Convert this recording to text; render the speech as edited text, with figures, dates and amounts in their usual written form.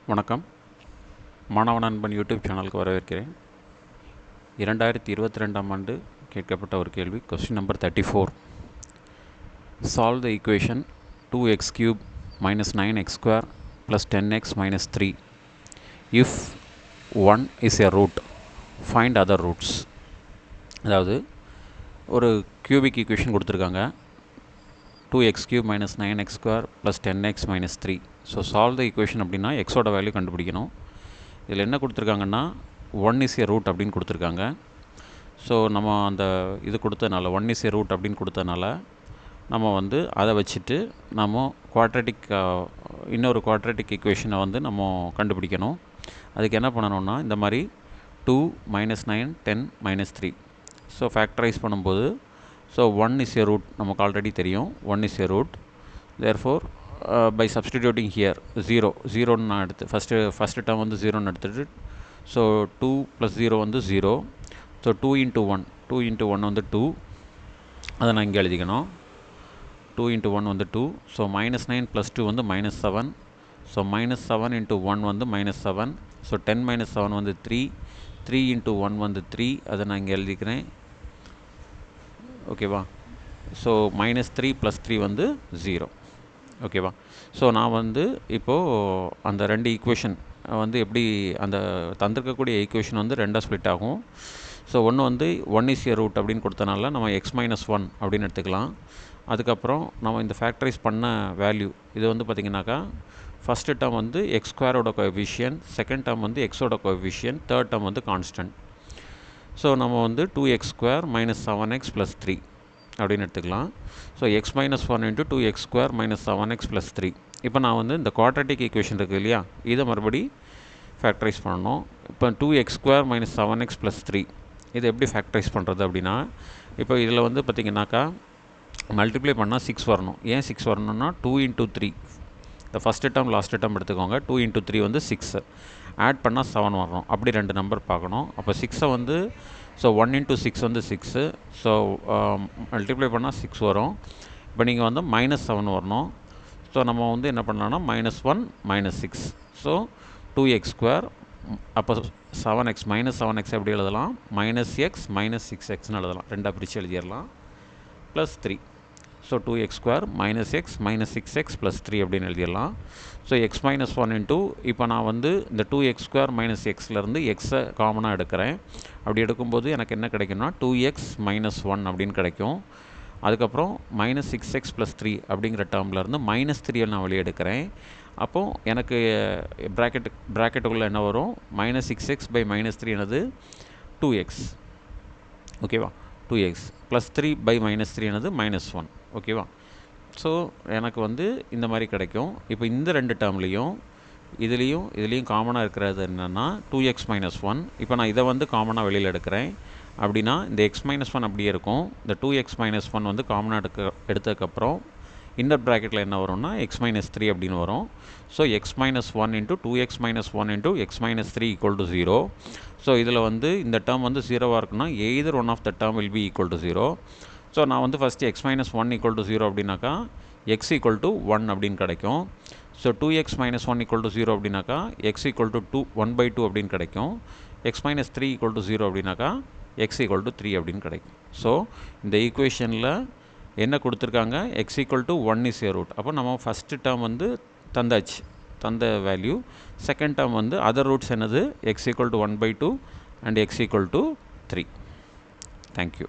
வணக்கம். மாணவ நண்பன் யூடியூப் சேனலுக்கு வரவேற்கிறேன். 2022ஆம் ஆண்டு கேட்கப்பட்ட ஒரு கேள்வி. Question number 34. Solve the equation 2x³ minus 9x² plus 10x minus 3 if 1 is a root, find other roots. அதாவது ஒரு கியூபிக் ஈக்குவேஷன் கொடுத்துருக்காங்க. 2x³ minus 9x² plus 10x minus 3. So solve the equation அப்படின்னா எக்ஸோட வேல்யூ கண்டுபிடிக்கணும். இதில் என்ன கொடுத்துருக்காங்கன்னா 1 is a root அப்படின்னு கொடுத்துருக்காங்க. ஸோ நம்ம அந்த இது கொடுத்ததுனால 1 is a root அப்படின்னு கொடுத்ததுனால நம்ம வந்து அதை வச்சுட்டு நம்ம இன்னொரு குவாட்ரேட்டிக் ஈக்குவேஷனை வந்து நம்ம கண்டுபிடிக்கணும். அதுக்கு என்ன பண்ணணும்னா இந்த மாதிரி 2 minus 9 10 minus 3. ஸோ ஃபேக்டரைஸ் பண்ணும்போது ஸோ 1 is a root நமக்கு ஆல்ரெடி தெரியும். 1 is a root. therefore by substituting here 0 நான் எடுத்து ஃபஸ்ட்டு டேர்ம் வந்து 0ன்னு எடுத்துட்டு ஸோ 2 + 0 வந்து 0. ஸோ 2 × 1 வந்து 2. அதை நான் இங்கே எழுதிக்கணும். 2 × 1 வந்து 2. ஸோ -9 + 2 வந்து -7. ஸோ -7 × 1 வந்து -7. ஸோ 10 - 7 வந்து 3. 3 × 1 வந்து 3. அதை நான் இங்கே எழுதிக்கிறேன். ஓகேவா? ஸோ -3 + 3 வந்து 0. ஓகேவா? ஸோ நான் வந்து இப்போது அந்த ரெண்டு ஈக்குவேஷன் வந்து எப்படி அந்த தந்திருக்கக்கூடிய ஈக்குவேஷன் வந்து ரெண்டாக ஸ்ப்ளிட் ஆகும். ஸோ ஒன்று வந்து 1 is a root அப்படின்னு கொடுத்தனால நம்ம x-1 அப்படின்னு எடுத்துக்கலாம். அதுக்கப்புறம் நம்ம இந்த ஃபேக்டரைஸ் பண்ண வேல்யூ இது வந்து பார்த்திங்கனாக்கா ஃபஸ்ட்டு டேர்ம் வந்து x² கோஎஃபிஷியன்ட், செகண்ட் டேர்ம் வந்து x கோஎஃபிஷியன்ட், தேர்ட் டேர்ம் வந்து கான்ஸ்டன்ட். ஸோ நம்ம வந்து 2x² - 7x + 3 அப்படின்னு எடுத்துக்கலாம். So x-1 × 2x² - 7x + 3. இப்போ நான் வந்து இந்த குவாட்ரேட்டிக் ஈக்குவேஷன் இருக்குது இல்லையா, இதை மறுபடி ஃபேக்டரைஸ் பண்ணணும். இப்போ 2x² - 7x + 3 இதை எப்படி ஃபேக்டரைஸ் பண்ணுறது அப்படின்னா, இப்போ இதில் வந்து பார்த்திங்கனாக்கா மல்டிப்ளை பண்ணால் 6 வரணும். ஏன் 6 வரணும்னா 2 × 3 இந்த ஃபஸ்ட்டு டேர்ம் லாஸ்ட்டு டேர்ம் எடுத்துக்கோங்க. 2 × 3 வந்து 6. ஆட் பண்ணால் 7 வரணும். அப்படி ரெண்டு நம்பர் பார்க்கணும். அப்போ 6 வந்து ஸோ 1 × 6 வந்து 6. ஸோ மல்டிப்ளை பண்ணால் 6 வரும். இப்போ நீங்கள் வந்து -7 வரணும். ஸோ நம்ம வந்து என்ன பண்ணலாம்னா -1 - 6. So 2x². அப்போ 7x -7x எப்படி எழுதலாம்? -x - 6xன்னு எழுதலாம். ரெண்டாக பிரித்து எழுதிடலாம். +3. ஸோ 2x² - x - 6x + 3 அப்படின்னு எழுதிடலாம். ஸோ x-1 இப்போ நான் வந்து இந்த 2x² - xலேருந்து எக்ஸை காமனாக எடுக்கிறேன். அப்படி எடுக்கும்போது எனக்கு என்ன கிடைக்கும்னா 2x - 1 அப்படின்னு கிடைக்கும். அதுக்கப்புறம் -6x + 3 அப்படிங்கிற டேர்ம்லேருந்து -3 நான் வெளியே எடுக்கிறேன். அப்போது எனக்கு ப்ராக்கெட்டுக்குள்ளே என்ன வரும்? -6x / -3 என்னது 2x. ஓகேவா? 2x +3 / -3 என்னது -1. ஓகேவா? ஸோ எனக்கு வந்து இந்த மாதிரி கிடைக்கும். இப்போ இந்த ரெண்டு டேர்ம்லேயும் இதுலேயும் காமனாக இருக்கிறது என்னென்னா 2x - 1. இப்போ நான் இதை வந்து காமனாக வெளியில் எடுக்கிறேன். அப்படின்னா இந்த x-1 அப்படியே இருக்கும். இந்த 2x - 1 வந்து காமனாக எடுத்ததுக்கப்புறம் இன்னர் ப்ராக்கெட்டில் என்ன வரும்னா x-3 அப்படின்னு வரும். So x-1 × 2x - 1 × x-3 = 0. So இதில் வந்து இந்த டேர்ம் வந்து 0வாக இருக்குன்னா either one of the term will be equal to 0. So நான் வந்து ஃபஸ்ட்டு x-1 = 0 அப்படின்னாக்கா x = 1 அப்படின்னு கிடைக்கும். ஸோ 2x - 1 = 0 அப்படின்னாக்கா x = 1/2 அப்படின்னு கிடைக்கும். x-3 = 0 அப்படின்னாக்கா x = 3 அப்படின்னு கிடைக்கும். ஸோ இந்த ஈக்குவேஷனில் என்ன கொடுத்துருக்காங்க? x = 1 is a root. அப்போ நம்ம ஃபஸ்ட்டு டேர்ம் வந்து தந்த வேல்யூ. செகண்ட் டேர்ம் வந்து அதர் ரூட்ஸ் என்னது? x = 1/2 and x = 3. தேங்க்யூ.